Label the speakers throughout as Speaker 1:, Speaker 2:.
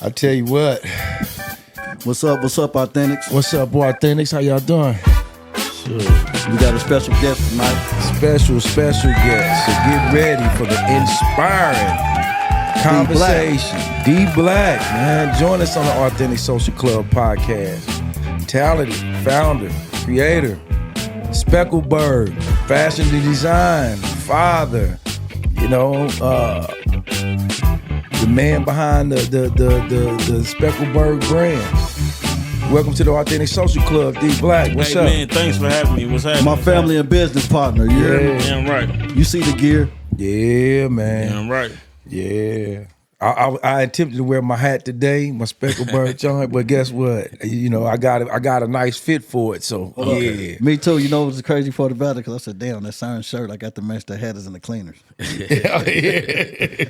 Speaker 1: I tell you what.
Speaker 2: What's up, Authentics?
Speaker 1: What's up, boy, Authentics? How y'all doing?
Speaker 2: Sure. We got a special guest tonight.
Speaker 1: Special guest. So get ready for the inspiring conversation. D Blacc, man. Join us on the Authentic Social Club podcast. Talented, founder, creator, Speckled Bird, fashion to design, father, the man behind the Speckled Bird brand. Welcome to the Authentic Social Club, D Blacc. What's up?
Speaker 3: Hey man, thanks for having me. What's happening?
Speaker 2: My family and business partner.
Speaker 1: Yeah.
Speaker 3: Damn right.
Speaker 2: You see the gear?
Speaker 1: Yeah, man.
Speaker 3: Damn right.
Speaker 1: Yeah. I attempted to wear my hat today, my Speckled Bird joint, but guess what? I got a nice fit for it. So yeah.
Speaker 2: Me too. You know what's the crazy part about it? Because I said, damn, that siren shirt, I got to match the hat is in the cleaners.
Speaker 3: Hey,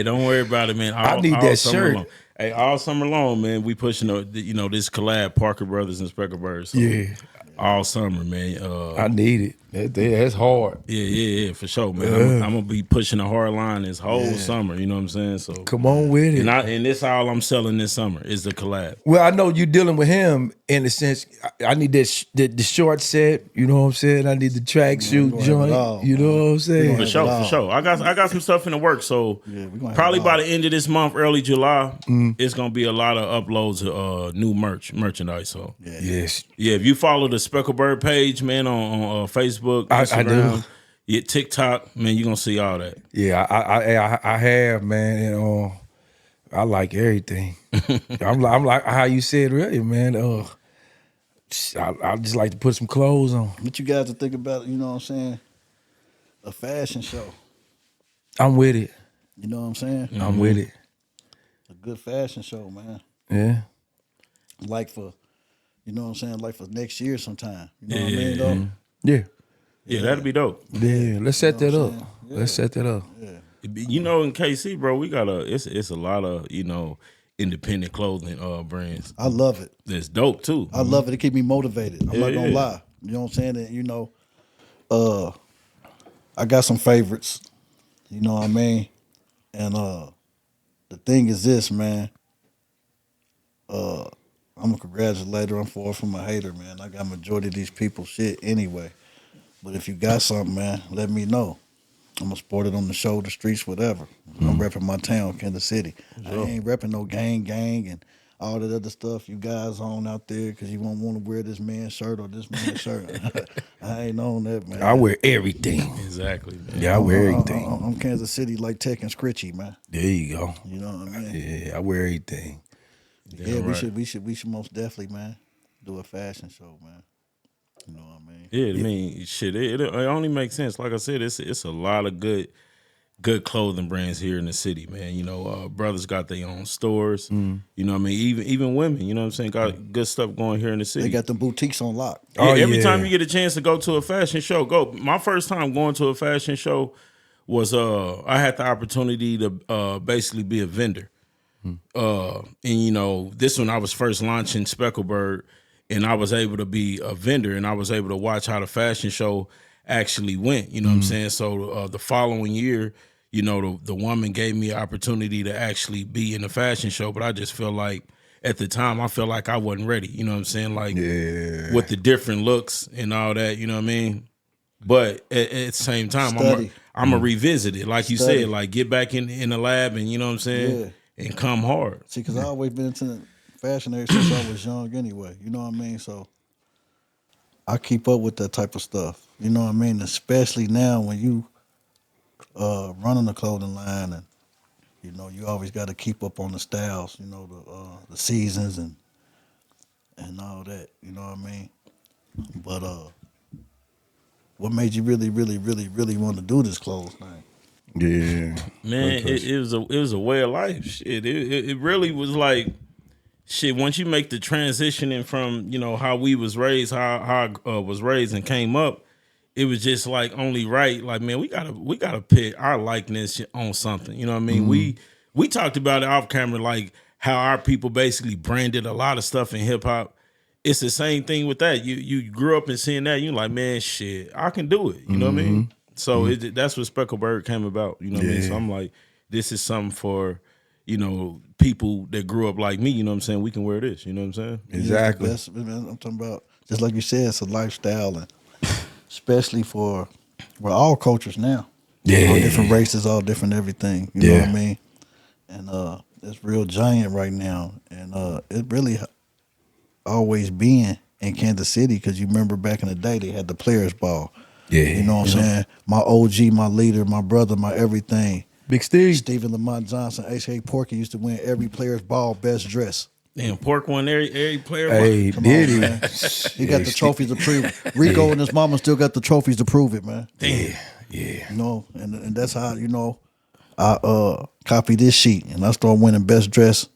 Speaker 3: don't worry about it, man.
Speaker 1: I need that shirt.
Speaker 3: Long. Hey, all summer long, man, we pushing this collab, Parker Brothers and Speckled Bird. So
Speaker 1: yeah.
Speaker 3: All summer, man.
Speaker 1: I need it. That's hard.
Speaker 3: Yeah, for sure, man. I'm gonna be pushing a hard line this whole summer. You know what I'm saying? So
Speaker 1: come on with it.
Speaker 3: And this all I'm selling this summer is the collab.
Speaker 1: Well, I know you're dealing with him in the sense. I need the short set. You know what I'm saying? I need the tracksuit joint. You know what I'm saying?
Speaker 3: For sure. I got some stuff in the works. So probably by the end of this month, early July, it's gonna be a lot of uploads of new merchandise. So
Speaker 1: yes.
Speaker 3: Yeah, if you follow the Speckled Bird page, man, on Facebook, Instagram,
Speaker 1: I do.
Speaker 3: Yeah, TikTok, man, you gonna see all that.
Speaker 1: Yeah, I have, man. And I like everything. I'm like how you said earlier, man. I just like to put some clothes on.
Speaker 2: What you guys to think about? You know what I'm saying? A fashion show.
Speaker 1: I'm with it.
Speaker 2: You know what I'm saying?
Speaker 1: Mm-hmm. I'm with it.
Speaker 2: A good fashion show, man.
Speaker 1: Yeah.
Speaker 2: Like for. You know what I'm saying? Like for next year sometime. You know what I mean, though?
Speaker 1: Yeah.
Speaker 3: Yeah, that'd be dope.
Speaker 1: Yeah, let's set that up. Yeah. Let's set that up.
Speaker 2: Yeah.
Speaker 3: In KC, bro, we got it's a lot of, independent clothing brands.
Speaker 2: I love it.
Speaker 3: That's dope too.
Speaker 2: I love it. It keeps me motivated. I'm not gonna lie. You know what I'm saying? And I got some favorites. You know what I mean? And the thing is this, man. I'm a congratulator. I'm far from a hater, man. I got majority of these people shit anyway. But if you got something, man, let me know. I'm going to support it on the show, the streets, whatever. I'm repping my town, Kansas City. Sure. I ain't repping no gang, and all that other stuff you guys on out there because you won't want to wear this man's shirt or this man's shirt. I ain't on that, man.
Speaker 1: I wear everything.
Speaker 3: Exactly, man.
Speaker 1: Yeah, I wear everything.
Speaker 2: I'm Kansas City like Tech and Scritchy, man.
Speaker 1: There you go.
Speaker 2: You know what I mean?
Speaker 1: Yeah, I wear everything.
Speaker 2: Yeah, we should most definitely, man, do a fashion show, man. You know what I mean?
Speaker 3: Yeah, I mean, shit. It only makes sense. Like I said, it's a lot of good clothing brands here in the city, man. Brothers got their own stores. You know what I mean? Even women, you know what I'm saying, got good stuff going here in the city.
Speaker 2: They got the boutiques on lock.
Speaker 3: Yeah, every time you get a chance to go to a fashion show, go. My first time going to a fashion show was I had the opportunity to basically be a vendor. And this one I was first launching Speckled Bird, and I was able to be a vendor, and I was able to watch how the fashion show actually went. You know what I'm saying? So the following year, the woman gave me an opportunity to actually be in the fashion show, but I just feel like at the time I felt like I wasn't ready. You know what I'm saying? Like with the different looks and all that. You know what I mean? But at the same time, I'm gonna revisit it, like you said, like get back in the lab, and you know what I'm saying. Yeah. And come hard.
Speaker 2: See, because I always been into fashion ever since I was young anyway. You know what I mean? So I keep up with that type of stuff. You know what I mean? Especially now when you running a clothing line, and, you always got to keep up on the styles, the seasons and all that. You know what I mean? But what made you really, really, really, really want to do this clothes thing?
Speaker 1: Yeah,
Speaker 3: man, it was a way of life. Shit, it really was like shit. Once you make the transitioning from how we was raised, how I was raised and came up, it was just like only right. Like, man, we gotta put our likeness on something. You know what I mean? We talked about it off camera, like how our people basically branded a lot of stuff in hip hop. It's the same thing with that. You grew up and seeing that, you're like, man, shit, I can do it. You know what I mean? So that's what Speckled Bird came about. You know what I mean? So I'm like, this is something for, you know, people that grew up like me, you know what I'm saying, we can wear this, you know what I'm saying?
Speaker 1: Exactly.
Speaker 2: Yeah, I'm talking about, just like you said, it's a lifestyle, and especially for all cultures now.
Speaker 1: Yeah.
Speaker 2: All different races, all different everything. You know what I mean? And it's real giant right now. And it really always been in Kansas City, because you remember back in the day they had the Players Ball.
Speaker 1: Yeah.
Speaker 2: You know what I'm saying? My OG, my leader, my brother, my everything.
Speaker 1: Big Steve.
Speaker 2: Stephen Lamont Johnson, H.A. Porky used to win every Players Ball best dress.
Speaker 3: Damn, Pork won every player.
Speaker 1: Hey,
Speaker 2: Come
Speaker 1: did
Speaker 2: on,
Speaker 1: he?
Speaker 2: man. He got the trophies to prove it. Rico and his mama still got the trophies to prove it, man.
Speaker 3: Damn.
Speaker 1: Yeah.
Speaker 2: You know, and that's how, you know, I copied this sheet and I started winning best dress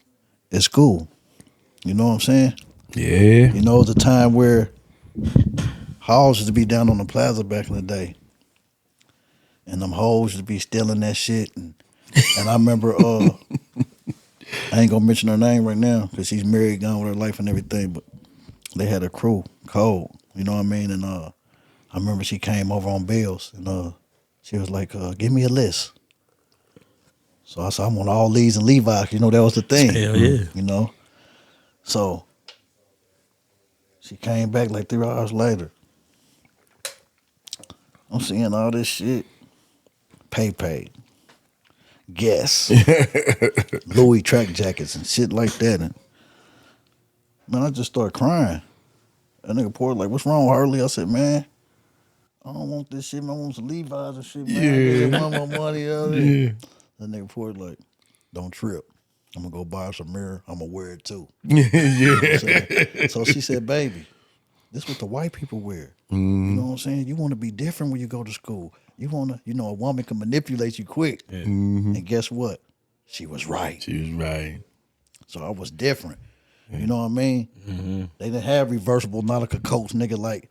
Speaker 2: at school. You know what I'm saying?
Speaker 1: Yeah.
Speaker 2: You know, it was a time where halls used to be down on the plaza back in the day. And them hoes used to be stealing that shit. And I remember, I ain't gonna mention her name right now because she's married, gone with her life and everything, but they had a crew, cold, you know what I mean? And I remember she came over on bills and she was like, give me a list. So I said, I want all Lees and Levi's, you know, that was the thing.
Speaker 3: Hell yeah.
Speaker 2: You know? So she came back like 3 hours later. I'm seeing all this shit. Pay. Guess. Louis track jackets and shit like that. And man, I just started crying. That nigga poured like, what's wrong, Harley? I said, man, I don't want this shit, man. I want some Levi's and shit, man. I want more money. Yeah. That nigga poured like, don't trip. I'm gonna go buy some mirror. I'm gonna wear it too. You know what I'm saying? So she said, baby, this is what the white people wear. You know what I'm saying? You want to be different when you go to school. You want to, you know, a woman can manipulate you quick.
Speaker 3: Yeah.
Speaker 2: And guess what? She was right.
Speaker 1: She was right.
Speaker 2: So I was different. You know what I mean? They didn't have reversible Nautica coats, nigga. Like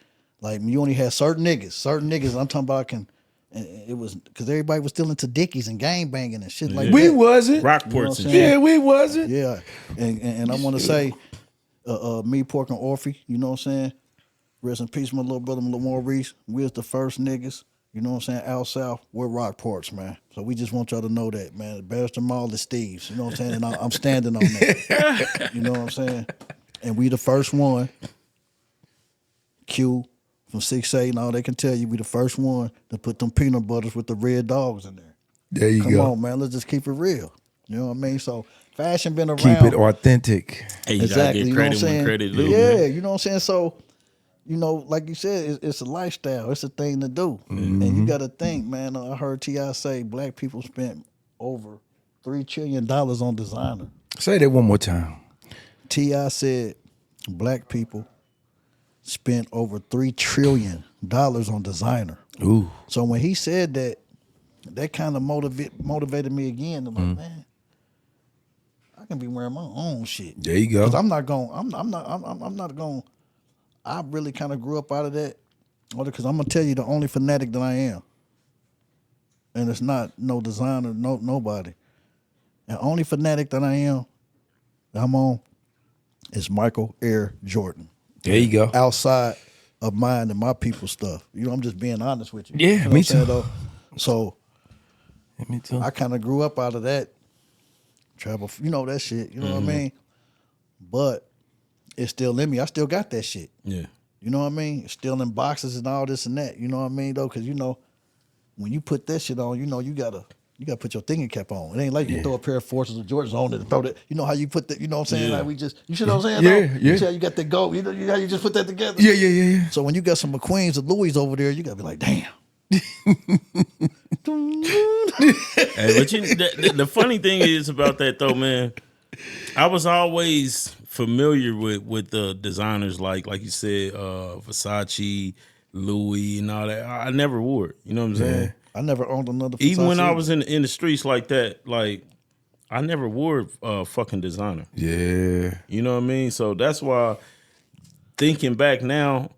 Speaker 2: you only had certain niggas. I'm talking about and it was because everybody was still into Dickies and gang banging and shit like that.
Speaker 1: We wasn't.
Speaker 3: Rockports and
Speaker 2: saying?
Speaker 3: shit.
Speaker 1: Yeah, we wasn't.
Speaker 2: Yeah, and I want to say, me, Pork, and Orphy, you know what I'm saying? Rest in peace, my little brother, Lamar Reese. We was the first niggas, you know what I'm saying, out south, we're Rockports, man. So we just want y'all to know that, man. Barrister Mall is Steve's, you know what I'm saying? And I'm standing on that. You know what I'm saying? And we the first one, Q from 6'8", and all they can tell you, we the first one to put them peanut butters with the red dogs in there.
Speaker 1: There you
Speaker 2: Come
Speaker 1: go.
Speaker 2: on, man. Let's just keep it real. You know what I mean? So fashion been around.
Speaker 1: Keep it authentic.
Speaker 3: Hey, you
Speaker 2: Exactly.
Speaker 3: gotta
Speaker 2: You
Speaker 3: get
Speaker 2: know what I'm
Speaker 3: credit
Speaker 2: saying?
Speaker 3: when credit due.
Speaker 2: Yeah,
Speaker 3: Man.
Speaker 2: you know what I'm saying? So, you know, like you said, it's a lifestyle. It's a thing to do. And you got to think, man, I heard T.I. say black people spent over $3 trillion on designer.
Speaker 1: Say that one more time.
Speaker 2: T.I. said black people spent over $3 trillion on designer.
Speaker 1: Ooh.
Speaker 2: So when he said that, that kind of motivated me again. I'm like, man, I can be wearing my own shit.
Speaker 1: There you go.
Speaker 2: Because I'm not going. I really kind of grew up out of that. Because I'm gonna tell you the only fanatic that I am, and it's not no designer, nobody. The only fanatic that I am, that I'm on, is Michael Air Jordan.
Speaker 1: There you go.
Speaker 2: Outside of mine and my people's stuff. You know, I'm just being honest with you.
Speaker 1: Yeah,
Speaker 2: You know
Speaker 1: me
Speaker 2: what I'm saying,
Speaker 1: too.
Speaker 2: though? So
Speaker 1: Me too.
Speaker 2: I kind of grew up out of that. Travel, you know that shit. You know what I mean? But it's still in me. I still got that shit.
Speaker 3: Yeah.
Speaker 2: You know what I mean? It's still in boxes and all this and that. You know what I mean, though? Because, you know, when you put that shit on, you know, you gotta put your thinking cap on. It ain't like you throw a pair of Forces or Jordans on it and throw that. You know how you put that, you know what I'm saying?
Speaker 3: Yeah.
Speaker 2: Like you see what I'm saying?
Speaker 1: Yeah,
Speaker 2: though?
Speaker 1: yeah.
Speaker 2: You see how you got that gold, you know how you just put that together?
Speaker 1: Yeah.
Speaker 2: So when you got some McQueens or Louis over there, you gotta be like, damn.
Speaker 3: Hey, but the funny thing is about that though, man. I was always familiar with the designers like you said, Versace, Louis, and all that. I never wore it. You know what I'm saying?
Speaker 2: I never owned another.
Speaker 3: Even when
Speaker 2: Versace
Speaker 3: I was in the streets like that, like I never wore fucking designer.
Speaker 1: Yeah.
Speaker 3: You know what I mean? So that's why thinking back now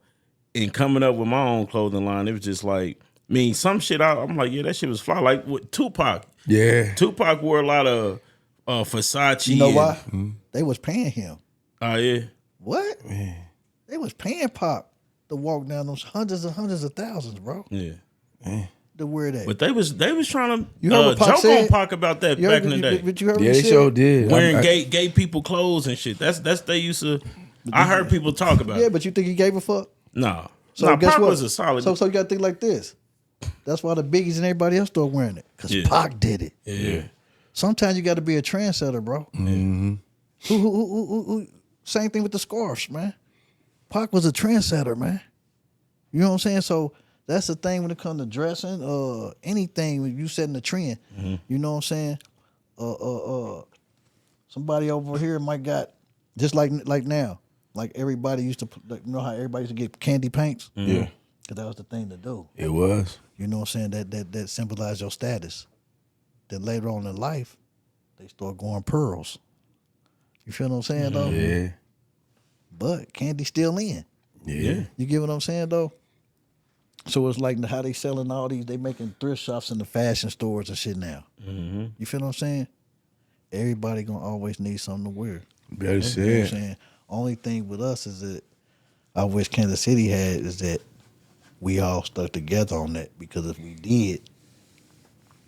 Speaker 3: and coming up with my own clothing line, it was just like, I mean, some shit I'm like, yeah, that shit was fly. Like with Tupac.
Speaker 1: Yeah.
Speaker 3: Tupac wore a lot of Versace.
Speaker 2: You know why? They was paying him.
Speaker 3: Oh, yeah.
Speaker 2: What? They was paying Pop to walk down those hundreds and hundreds of thousands, bro.
Speaker 3: Yeah.
Speaker 2: to wear that.
Speaker 3: But they was trying to
Speaker 2: You heard what Pac
Speaker 3: joke
Speaker 2: said?
Speaker 3: on Pac about that back in the day.
Speaker 2: But you heard what
Speaker 1: Yeah,
Speaker 2: he
Speaker 1: they
Speaker 2: said?
Speaker 1: sure did.
Speaker 3: Wearing gay people clothes and shit. That's they used to. I heard people talk about.
Speaker 2: Yeah,
Speaker 3: it.
Speaker 2: but you think he gave a fuck?
Speaker 3: Nah.
Speaker 2: So
Speaker 3: Nah,
Speaker 2: guess
Speaker 3: Pac
Speaker 2: what?
Speaker 3: was a solid.
Speaker 2: So you got to think like this. That's why the Biggies and everybody else started wearing it because Pac did it.
Speaker 3: Yeah.
Speaker 2: Sometimes you got to be a trendsetter, bro.
Speaker 1: Mm-hmm.
Speaker 2: Who, same thing with the scarves, man. Pac was a trendsetter, man. You know what I'm saying? So that's the thing when it comes to dressing, anything when you setting the trend.
Speaker 3: Mm-hmm.
Speaker 2: You know what I'm saying? Somebody over here might got just like now, like everybody used to. You know how everybody used to get candy paints?
Speaker 1: Yeah.
Speaker 2: Because that was the thing to do.
Speaker 1: It was.
Speaker 2: You know what I'm saying? That symbolized your status. Then later on in life, they start going pearls. You feel what I'm saying, though?
Speaker 1: Yeah.
Speaker 2: But candy's still in.
Speaker 1: Yeah.
Speaker 2: You get what I'm saying, though? So it's like how they selling all these, they making thrift shops in the fashion stores and shit now.
Speaker 3: Mm-hmm.
Speaker 2: You feel what I'm saying? Everybody gonna always need something to wear.
Speaker 1: Better
Speaker 2: You know what I'm
Speaker 1: said.
Speaker 2: saying? Only thing with us is that I wish Kansas City had is that we all stuck together on that, because if we did,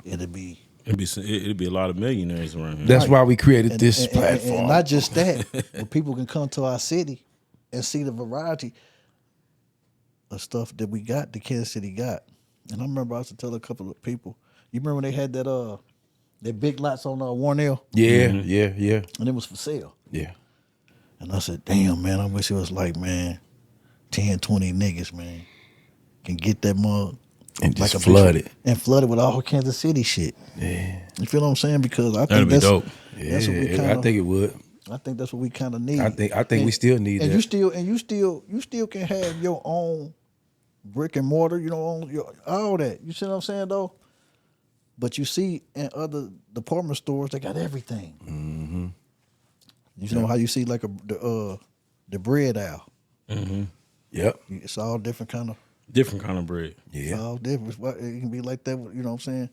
Speaker 2: it'd be
Speaker 3: a lot of millionaires around here.
Speaker 1: That's why we created this
Speaker 2: and
Speaker 1: platform.
Speaker 2: not just that, but people can come to our city and see the variety of stuff that we got, the Kansas City got. And I remember I used to tell a couple of people, you remember when they had that big lots on Warnell?
Speaker 1: Yeah,
Speaker 3: Mm-hmm.
Speaker 1: yeah.
Speaker 2: And it was for sale.
Speaker 1: Yeah.
Speaker 2: And I said, damn, man, I wish it was like, man, 10, 20 niggas, man, can get that mug.
Speaker 1: And
Speaker 2: like
Speaker 1: just
Speaker 2: a
Speaker 1: flood it.
Speaker 2: And flood it with all Kansas City shit.
Speaker 1: Yeah.
Speaker 2: You feel what I'm saying? Because I
Speaker 3: That'd
Speaker 2: think
Speaker 3: be
Speaker 2: that's
Speaker 3: dope.
Speaker 2: That's what we
Speaker 1: Yeah,
Speaker 2: kinda,
Speaker 1: I think it would.
Speaker 2: I think that's what we kind of need.
Speaker 1: I think we still need
Speaker 2: and
Speaker 1: that.
Speaker 2: you still can have your own brick and mortar, you know, all that. You see what I'm saying, though? But you see in other department stores, they got everything.
Speaker 1: Mm-hmm.
Speaker 2: You know how you see like the bread aisle.
Speaker 3: Mm-hmm.
Speaker 1: Yep.
Speaker 2: It's all different kind of.
Speaker 3: Different kind of bread.
Speaker 2: It's
Speaker 1: Yeah.
Speaker 2: all different. It can be like that, you know what I'm saying,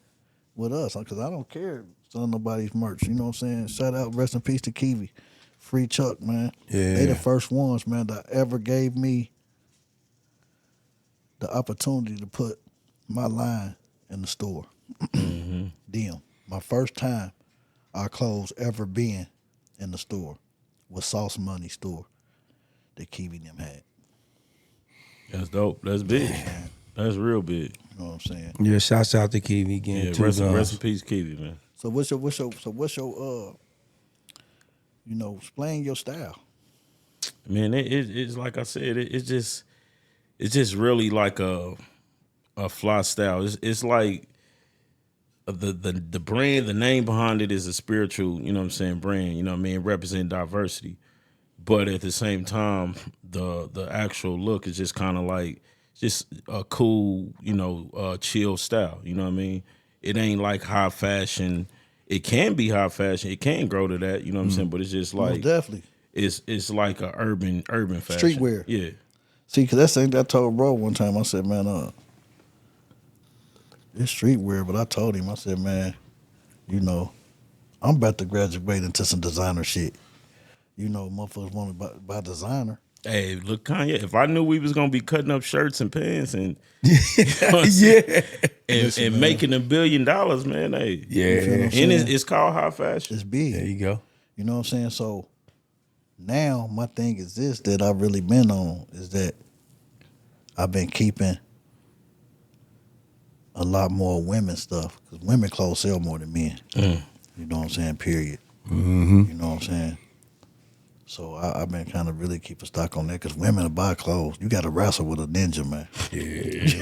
Speaker 2: with us. Because I don't care selling nobody's merch. You know what I'm saying? Shout out, rest in peace to Kiwi. Free Chuck, man.
Speaker 1: Yeah.
Speaker 2: They the first ones, man, that ever gave me the opportunity to put my line in the store.
Speaker 3: Mm-hmm.
Speaker 2: Them. My first time our clothes ever being in the store was Sauce Money store that Kiwi them had.
Speaker 3: That's dope. That's big. That's real big.
Speaker 2: You know what I'm saying?
Speaker 1: Yeah, shouts out to Kiwi again.
Speaker 3: Yeah,
Speaker 1: Two
Speaker 3: rest
Speaker 1: guns.
Speaker 3: in peace, Kiwi, man.
Speaker 2: So what's your you know, explain your style.
Speaker 3: Man, it's like I said, it's just really like a fly style. It's like the brand, the name behind it is a spiritual, you know what I'm saying, brand, you know what I mean, represent diversity. But at the same time, the actual look is just kind of like just a cool, you know, chill style. You know what I mean? It ain't like high fashion. It can be high fashion. It can grow to that. You know what I'm saying? But it's just like
Speaker 2: Most definitely.
Speaker 3: it's like a urban fashion.
Speaker 2: Streetwear.
Speaker 3: Yeah.
Speaker 2: See, because that's the thing that I told bro one time. I said, man, it's streetwear. But I told him, I said, man, you know, I'm about to graduate into some designer shit. You know, motherfuckers want to buy designer.
Speaker 3: Hey, look, Kanye, if I knew we was gonna be cutting up shirts and pants and
Speaker 1: Yeah.
Speaker 3: and making $1 billion, man, hey,
Speaker 1: Yeah.
Speaker 3: and it's called high fashion.
Speaker 2: It's big.
Speaker 1: There you go.
Speaker 2: You know what I'm saying? So now my thing is this that I've really been on is that I've been keeping a lot more women stuff, because women clothes sell more than men.
Speaker 3: Mm.
Speaker 2: You know what I'm saying? Period.
Speaker 1: Mm-hmm.
Speaker 2: You know what I'm saying? So I've been kind of really keeping stock on that, because women to buy clothes, you got to wrestle with a ninja, man.
Speaker 1: Yeah.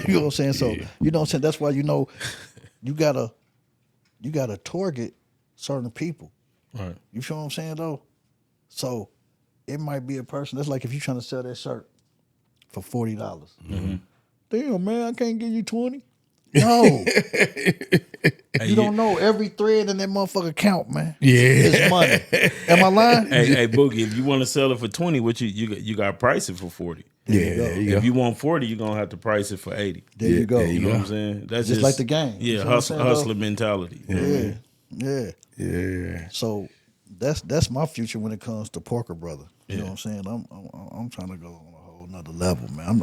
Speaker 2: You know what I'm saying? So you know what I'm saying? That's why, you know, you gotta target certain people.
Speaker 3: Right.
Speaker 2: You feel what I'm saying, though? So it might be a person that's like if you're trying to sell that shirt for $40.
Speaker 3: Mm-hmm.
Speaker 2: Damn, man, I can't give you 20. No. You don't know. Every thread in that motherfucker count, man.
Speaker 1: Yeah.
Speaker 2: It's money. Am I lying?
Speaker 3: Hey, Boogie, if you want to sell it for 20, what you got to price it for 40.
Speaker 2: There
Speaker 1: Yeah.
Speaker 2: you go.
Speaker 1: There you
Speaker 3: If
Speaker 1: go.
Speaker 3: you want 40, you're gonna have to price it for 80.
Speaker 2: There you go.
Speaker 1: there
Speaker 3: You know what I'm saying? That's
Speaker 2: Just like the game.
Speaker 3: Yeah,
Speaker 2: You know what I'm saying,
Speaker 3: hustler mentality.
Speaker 2: Yeah. Yeah.
Speaker 1: Yeah.
Speaker 2: So that's my future when it comes to Parker Brother. You
Speaker 3: Yeah.
Speaker 2: know what I'm saying? I'm trying to go on a whole nother level, man.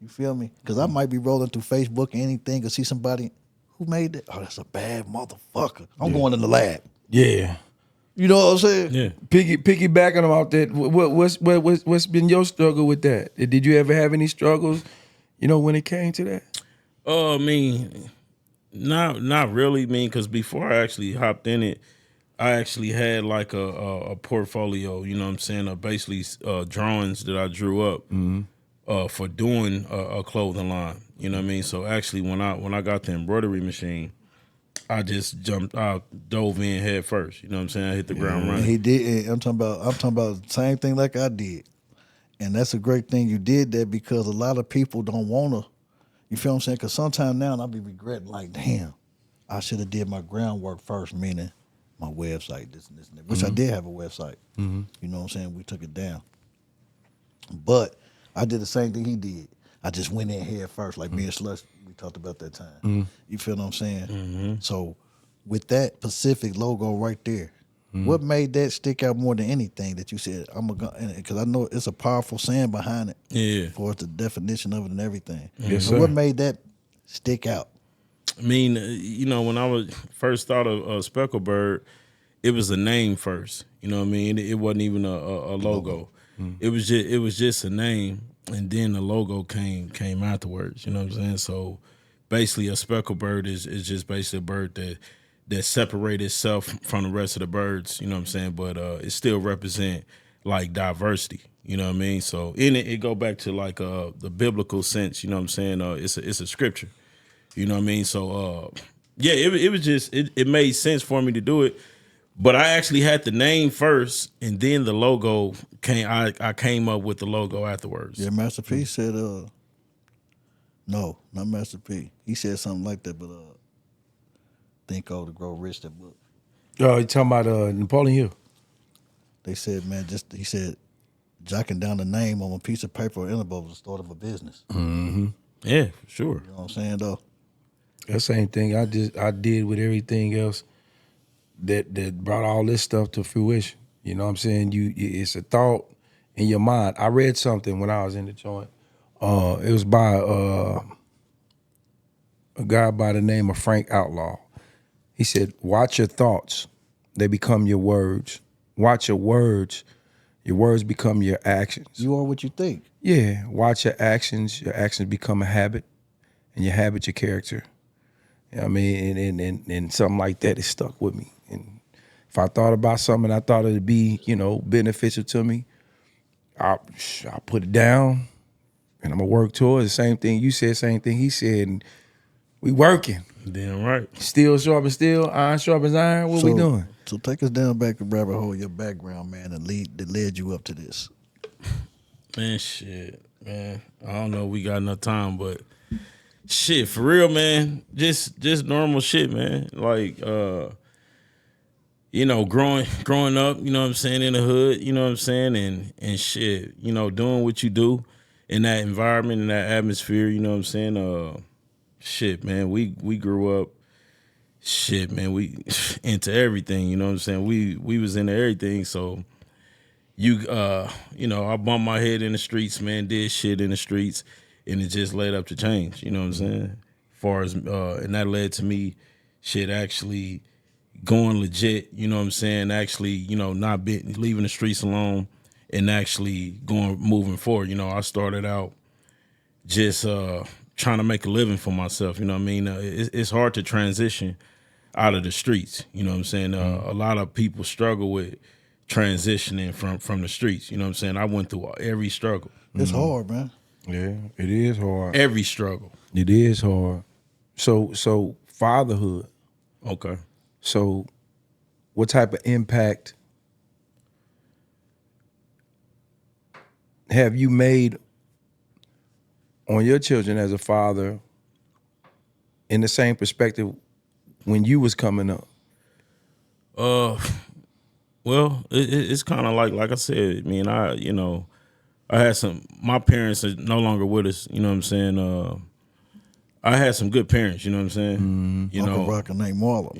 Speaker 2: You feel me? Because I might be rolling through Facebook or anything and see somebody who made that. Oh, that's a bad motherfucker. I'm going in the lab.
Speaker 1: Yeah.
Speaker 2: You know what I'm saying?
Speaker 3: Yeah.
Speaker 1: Piggybacking about that, what's been your struggle with that? Did you ever have any struggles, when it came to that?
Speaker 3: I mean, not really. I mean, because before I actually hopped in it, I actually had like a portfolio. You know what I'm saying? Basically drawings that I drew up for doing a clothing line. You know what I mean? So actually, when I got the embroidery machine, I just dove in head first. You know what I'm saying? I hit the ground running.
Speaker 2: And he did. I'm talking about the same thing like I did. And that's a great thing you did that because a lot of people don't want to, you feel what I'm saying? Because sometimes now I'll be regretting like, damn, I should have did my groundwork first, meaning my website, this and this and that, which I did have a website. You know what I'm saying? We took it down. But I did the same thing he did. I just went in head first, like me and Slush, we talked about that time. You feel what I'm saying? So with that Pacific logo right there, what made that stick out more than anything that you said, because I know it's a powerful saying behind it.
Speaker 3: Yeah.
Speaker 2: For the definition of it and everything.
Speaker 1: Yes,
Speaker 2: So
Speaker 1: sir.
Speaker 2: what made that stick out?
Speaker 3: I mean, when I was first thought of Speckled Bird, it was a name first. You know what I mean? It wasn't even a logo. It was just a name, and then the logo came afterwards. You know what I'm saying? So basically, a speckled bird is just basically a bird that separates itself from the rest of the birds. You know what I'm saying? But it still represent like diversity. You know what I mean? So in it go back to like the biblical sense. You know what I'm saying? It's a scripture. You know what I mean? So yeah, it was just it made sense for me to do it. But I actually had the name first, and then the logo came. I came up with the logo afterwards.
Speaker 2: Yeah, Master P said, no, not Master P. He said something like that, but Think Old to Grow Rich, that book.
Speaker 1: Oh, you talking about Napoleon Hill?
Speaker 2: They said, man, he said, jotting down the name on a piece of paper or envelope was the start of a business.
Speaker 3: Yeah, for sure.
Speaker 2: You know what I'm saying, though?
Speaker 1: That same thing I did with everything else that brought all this stuff to fruition. You know what I'm saying? It's a thought in your mind. I read something when I was in the joint. It was by a guy by the name of Frank Outlaw. He said, watch your thoughts. They become your words. Watch your words. Your words become your actions.
Speaker 2: You are what you think.
Speaker 1: Yeah, watch your actions. Your actions become a habit, and your habit your character. You know what I mean? And something like that is stuck with me. And if I thought about something, I thought it'd be, beneficial to me, I'll put it down, and I'm gonna work towards the same thing you said, same thing he said, and we working.
Speaker 3: Damn right.
Speaker 1: Steel sharp as steel, iron sharp as iron. What we doing?
Speaker 2: So take us down back to rabbit hole, your background, man, that led you up to this.
Speaker 3: Man, shit, man. I don't know. We got enough time, but shit, for real, man. Just normal shit, man. Like, growing up, you know what I'm saying, in the hood, you know what I'm saying, and shit, doing what you do in that environment, in that atmosphere, you know what I'm saying. Shit, man. We grew up. Shit, man. We into everything, you know what I'm saying. We was into everything, so. I bumped my head in the streets, man, did shit in the streets, and it just led up to change, you know what I'm saying? And that led to me, shit, actually going legit, you know what I'm saying? Actually, not leaving the streets alone and actually moving forward. I started out just trying to make a living for myself, you know what I mean? It's hard to transition out of the streets, you know what I'm saying? A lot of people struggle with transitioning from the streets, you know what I'm saying? I went through every struggle.
Speaker 2: It's hard, man.
Speaker 1: Yeah, it is hard.
Speaker 3: Every struggle.
Speaker 1: It is hard. So fatherhood.
Speaker 3: Okay.
Speaker 1: So what type of impact have you made on your children as a father in the same perspective when you was coming up?
Speaker 3: Well, it's kind of like I said, man, I had my parents are no longer with us, you know what I'm saying? I had some good parents, you know what I'm saying?
Speaker 2: Uncle Rock and Nate Marlon.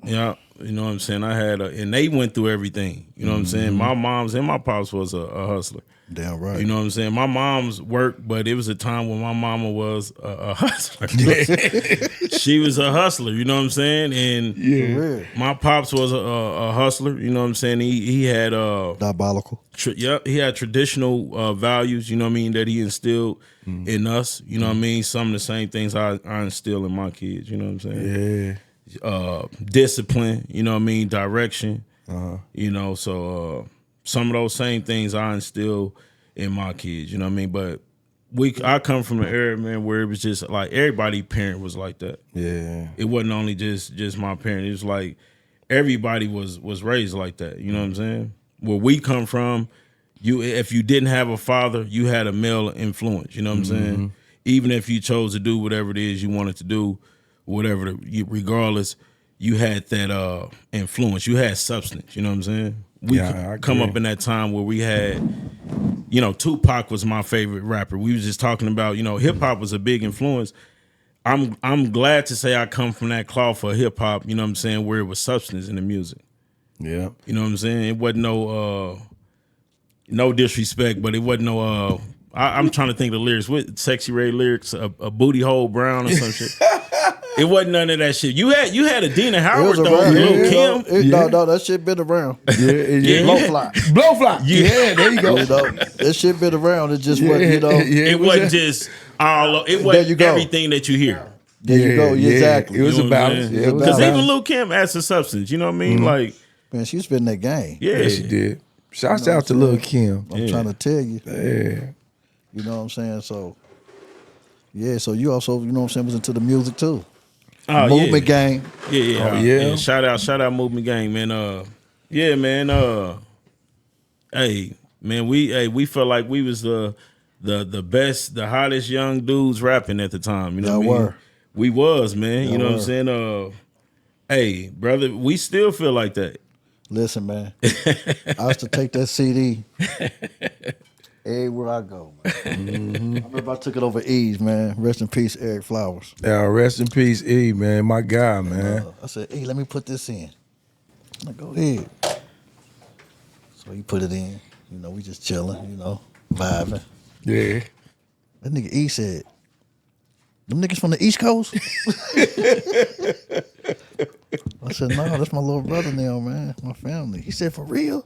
Speaker 3: Yeah. You know what I'm saying? I had and they went through everything. You know what I'm saying? My mom's and my pops was a hustler.
Speaker 2: Damn right.
Speaker 3: You know what I'm saying? My mom's worked, but it was a time when my mama was a hustler. She was a hustler, you know what I'm saying? And my pops was a hustler, you know what I'm saying? He had
Speaker 2: diabolical.
Speaker 3: He had traditional values, you know what I mean, that he instilled in us, you know what I mean? Some of the same things I instill in my kids, you know what I'm saying?
Speaker 1: Yeah.
Speaker 3: Discipline, you know what I mean, direction. You know, so some of those same things I instill in my kids, you know what I mean? But I come from an era, man, where it was just like everybody's parent was like that.
Speaker 1: Yeah.
Speaker 3: It wasn't only just my parent. It was like everybody was raised like that. You know what I'm saying? Where we come from, if you didn't have a father, you had a male influence. You know what I'm saying? Even if you chose to do whatever it is you wanted to do, regardless, you had that influence. You had substance. You know what I'm saying? We come up in that time where we had, you know, Tupac was my favorite rapper. We was just talking about, you know, hip hop was a big influence. I'm glad to say I come from that cloth for hip hop, you know what I'm saying, where it was substance in the music.
Speaker 1: Yeah.
Speaker 3: You know what I'm saying? It wasn't no disrespect, but it wasn't no I'm trying to think of the lyrics. What Sexy Ray lyrics, a booty hole brown or some shit. It wasn't none of that shit. You had Adina Howard though, Lil Kim.
Speaker 2: No, that shit been around. Blowfly.
Speaker 1: Blowfly. Yeah, there you go.
Speaker 2: You know, that shit been around. It just wasn't, you know.
Speaker 3: It wasn't just all. It wasn't everything that you hear.
Speaker 2: There you go. Exactly.
Speaker 1: It was a balance.
Speaker 3: Because even Lil Kim adds a substance. You know what I mean? Like,
Speaker 2: man, she was spitting that game.
Speaker 3: Yeah,
Speaker 1: she did. Shouts out to Lil Kim.
Speaker 2: I'm trying to tell you.
Speaker 1: Yeah.
Speaker 2: You know what I'm saying? So, yeah. So you also, you know what I'm saying, was into the music too. Movement gang.
Speaker 3: Yeah. Shout out Movement gang, man. Yeah, man. Hey, man, we felt like we was the best, the hottest young dudes rapping at the time. You know what I mean? We was, man. You know what I'm saying? Hey, brother, we still feel like that.
Speaker 2: Listen, man. I used to take that CD everywhere I go, man. I remember I took it over E's, man. Rest in peace, Eric Flowers.
Speaker 1: Yeah, rest in peace, E, man. My guy, man.
Speaker 2: I said, hey, let me put this in. I'm like, go ahead. So he put it in. You know, we just chilling, you know, vibing.
Speaker 1: Yeah.
Speaker 2: That nigga E said, them niggas from the East Coast? I said, no, that's my little brother now, man. My family. He said, for real?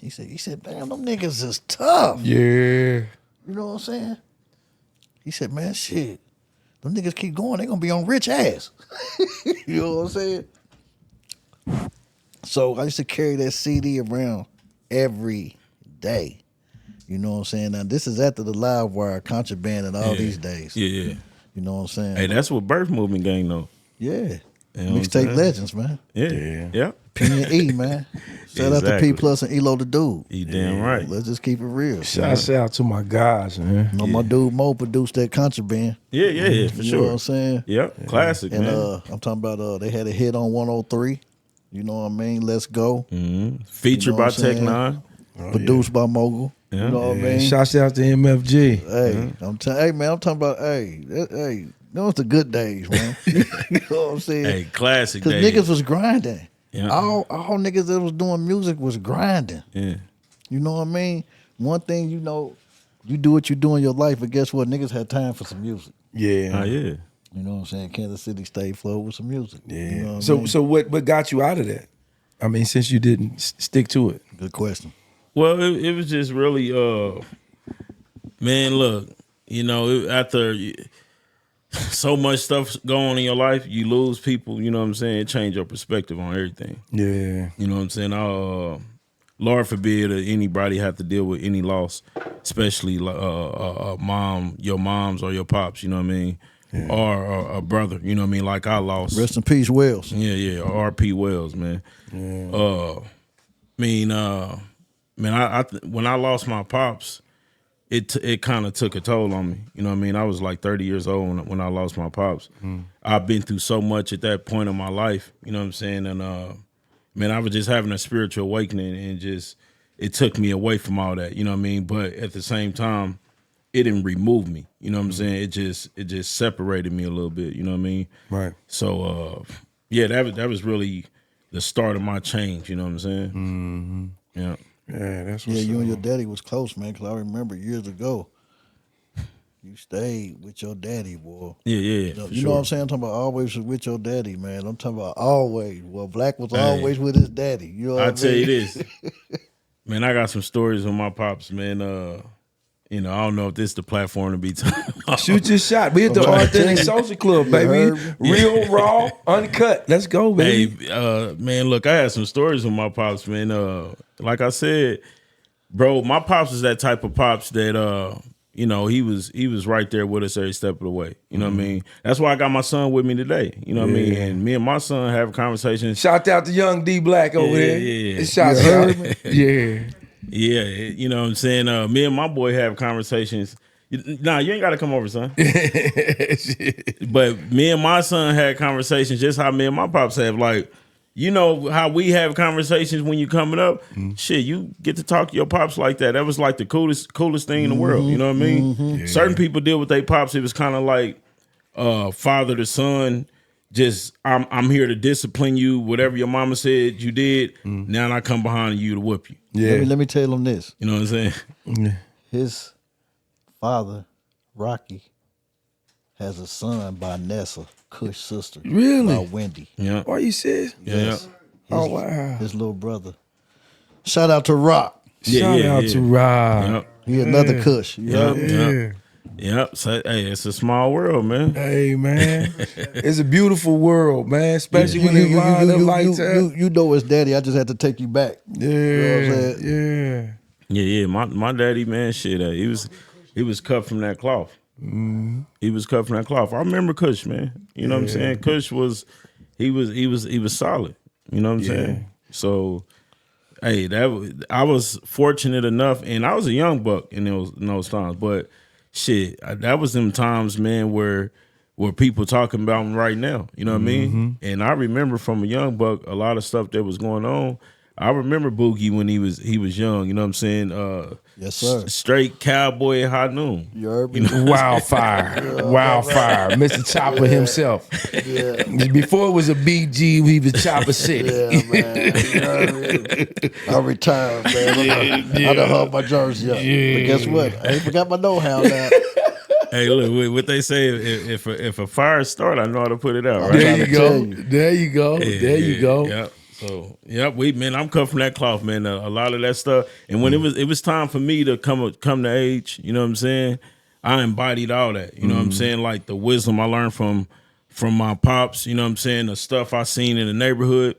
Speaker 2: He said, damn, them niggas is tough.
Speaker 1: Yeah.
Speaker 2: You know what I'm saying? He said, man, shit. Them niggas keep going, they gonna be on rich ass. You know what I'm saying? So I used to carry that CD around every day. You know what I'm saying? Now this is after the Live Wire, Contraband, and all these days.
Speaker 3: Yeah.
Speaker 2: You know what I'm saying?
Speaker 3: Hey, that's what Birth Movement gang know.
Speaker 2: Yeah.
Speaker 3: You know
Speaker 2: Mixtape legends, man.
Speaker 3: Yeah.
Speaker 2: P and E, man. Shout out to P Plus and Elo the Dude.
Speaker 3: You damn right.
Speaker 2: Let's just keep it real.
Speaker 1: Shout out to my guys, man.
Speaker 2: You know, my dude Mo produced that Contraband.
Speaker 3: Yeah, for sure.
Speaker 2: You know what I'm saying?
Speaker 3: Yep, classic,
Speaker 2: and,
Speaker 3: man.
Speaker 2: I'm talking about they had a hit on 103. You know what I mean? Let's Go.
Speaker 3: Featured
Speaker 2: You know
Speaker 3: by Tech Nine.
Speaker 2: Produced by Mogul.
Speaker 3: Yeah.
Speaker 2: You know what I mean?
Speaker 1: Shouts out to MFG.
Speaker 2: Hey, hey man, I'm talking about hey, those the good days, man. You know what I'm saying?
Speaker 3: Hey, classic
Speaker 2: Because
Speaker 3: days.
Speaker 2: niggas was grinding.
Speaker 3: Yeah.
Speaker 2: All niggas that was doing music was grinding.
Speaker 3: Yeah.
Speaker 2: You know what I mean? One thing, you know, you do what you do in your life, but guess what? Niggas had time for some music.
Speaker 1: Yeah.
Speaker 3: Oh, yeah.
Speaker 2: You know what I'm saying? Kansas City stayed flow with some music.
Speaker 1: Yeah.
Speaker 2: You know what I mean?
Speaker 1: So what got you out of that? I mean, since you didn't stick to it.
Speaker 2: Good question.
Speaker 3: Well, it was just really, man, look, you know, after so much stuff going on in your life, you lose people, you know what I'm saying? It changed your perspective on everything.
Speaker 1: Yeah.
Speaker 3: You know what I'm saying? Lord forbid anybody have to deal with any loss, especially your moms or your pops, you know what I mean? Yeah. Or a brother, you know what I mean? Like I lost.
Speaker 2: Rest in peace, Wells.
Speaker 3: Yeah, R.P. Wells, man. Yeah. When I lost my pops, it kind of took a toll on me. You know what I mean? I was like 30 years old when I lost my pops. I've been through so much at that point in my life, you know what I'm saying? And man, I was just having a spiritual awakening, and just it took me away from all that, you know what I mean? But at the same time, it didn't remove me, you know what I'm saying? It just separated me a little bit, you know what I mean?
Speaker 1: Right.
Speaker 3: So yeah, that was really the start of my change. You know what I'm saying?
Speaker 1: Mm-hmm.
Speaker 3: Yeah.
Speaker 1: Yeah, that's
Speaker 2: Yeah,
Speaker 1: what's
Speaker 2: you and your
Speaker 1: up.
Speaker 2: daddy was close, man. Because I remember years ago, you stayed with your daddy, boy.
Speaker 3: Yeah,
Speaker 2: You know, you know what I'm saying? I'm talking about always was with your daddy, man. I'm talking about always. Well, Black was always with his daddy. You know what I
Speaker 3: I
Speaker 2: mean?
Speaker 3: tell you this, man. I got some stories with my pops, man. You know, I don't know if this is the platform to be talking about.
Speaker 1: Shoot your shot. We at the
Speaker 2: Right.
Speaker 1: Authentic Social Club,
Speaker 2: You
Speaker 1: baby.
Speaker 2: heard me?
Speaker 1: Real, raw, uncut. Let's go,
Speaker 3: Hey,
Speaker 1: baby.
Speaker 3: man, look, I had some stories with my pops, man. Like I said, bro, my pops is that type of pops that you know, he was right there with us every step of the way. You know what I mean? That's why I got my son with me today. You know what I mean?
Speaker 1: Yeah.
Speaker 3: And me and my son have conversations.
Speaker 1: Shout out to young D Blacc over there.
Speaker 3: Yeah.
Speaker 1: Shout
Speaker 2: You
Speaker 1: out.
Speaker 2: heard me?
Speaker 1: Yeah.
Speaker 3: Yeah, you know what I'm saying? Me and my boy have conversations. Nah, you ain't got to come over, son. But me and my son had conversations just how me and my pops have. Like, you know how we have conversations when you coming up? Shit, you get to talk to your pops like that. That was like the coolest thing in the world. You know what I mean?
Speaker 1: Yeah.
Speaker 3: Certain people deal with their pops. It was kind of like father to son. Just I'm here to discipline you. Whatever your mama said you did, now I come behind you to whoop you.
Speaker 1: Yeah.
Speaker 2: Let me tell him this.
Speaker 3: You know what I'm saying?
Speaker 2: His father, Rocky, has a son by Nessa, Kush's sister.
Speaker 1: Really?
Speaker 2: By Wendy.
Speaker 3: Yeah.
Speaker 1: Are you serious?
Speaker 2: Yes.
Speaker 1: Oh, wow.
Speaker 2: His little brother. Shout out to Rock.
Speaker 1: Shout out to Rob.
Speaker 3: Yep.
Speaker 2: He another Kush. You heard me?
Speaker 1: Yeah.
Speaker 3: Yep. So, hey, it's a small world, man.
Speaker 1: Hey, man. It's a beautiful world, man. Especially when they line up like that.
Speaker 2: You know his daddy. I just had to take you back.
Speaker 1: Yeah.
Speaker 2: know what I'm saying?
Speaker 1: Yeah.
Speaker 3: Yeah. My daddy, man, shit. He was cut from that cloth. He was cut from that cloth. I remember Kush, man. You know what I'm saying? Kush was solid. You know what I'm saying? So, hey, I was fortunate enough, and I was a young buck in those times, but shit, that was them times, man, where people talking about him right now. You know what I mean? And I remember from a young buck a lot of stuff that was going on. I remember Boogie when he was young. You know what I'm saying?
Speaker 2: Yes, sir.
Speaker 3: Straight cowboy at high noon.
Speaker 2: You heard me?
Speaker 1: Wildfire. Mr. Chopper himself.
Speaker 2: Yeah.
Speaker 1: Before it was a BG, he was Chopper City.
Speaker 2: Yeah, man. You heard me? I retired, man. I done hung my jersey up.
Speaker 1: Yeah.
Speaker 2: But guess what? I ain't forgot my know-how now.
Speaker 3: Hey, look, what they say, if a fire start, I know how to put it out, right?
Speaker 1: There you
Speaker 2: to
Speaker 1: go.
Speaker 2: tell you.
Speaker 1: There you go. There you go.
Speaker 3: Yep. So, I'm cut from that cloth, man. A lot of that stuff. And when it was time for me to come to age, you know what I'm saying? I embodied all that. You know what I'm saying? Like the wisdom I learned from my pops, you know what I'm saying? The stuff I seen in the neighborhood.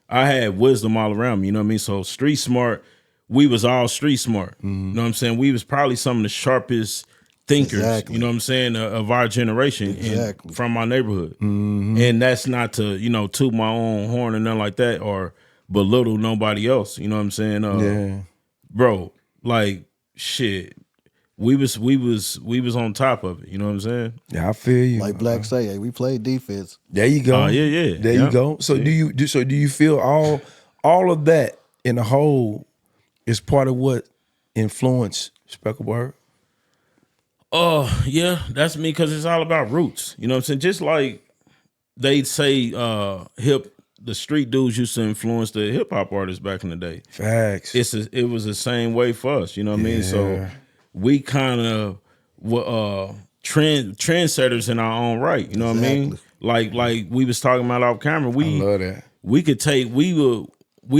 Speaker 3: I had wisdom all around me, you know what I mean? So street smart, we was all street smart. You know what I'm saying? We was probably some of the sharpest thinkers,
Speaker 2: Exactly.
Speaker 3: you know what I'm saying, of our generation
Speaker 2: Exactly.
Speaker 3: from our neighborhood. And that's not to, toot my own horn or nothing like that or belittle nobody else. You know what I'm saying? Bro, like shit. We was on top of it, you know what I'm saying?
Speaker 1: Yeah, I feel you.
Speaker 2: Like Black say, hey, we played defense.
Speaker 1: There you go.
Speaker 3: Yeah.
Speaker 1: There you go. So do you feel all of that in the whole is part of what influenced Speckled Bird?
Speaker 3: Yeah, that's me because it's all about roots. You know what I'm saying? Just like they say the street dudes used to influence the hip hop artists back in the day.
Speaker 1: Facts.
Speaker 3: It was the same way for us, you know what I mean? So we kind of were trendsetters in our own right, you know what I mean? Like we was talking about off camera.
Speaker 1: I love that.
Speaker 3: We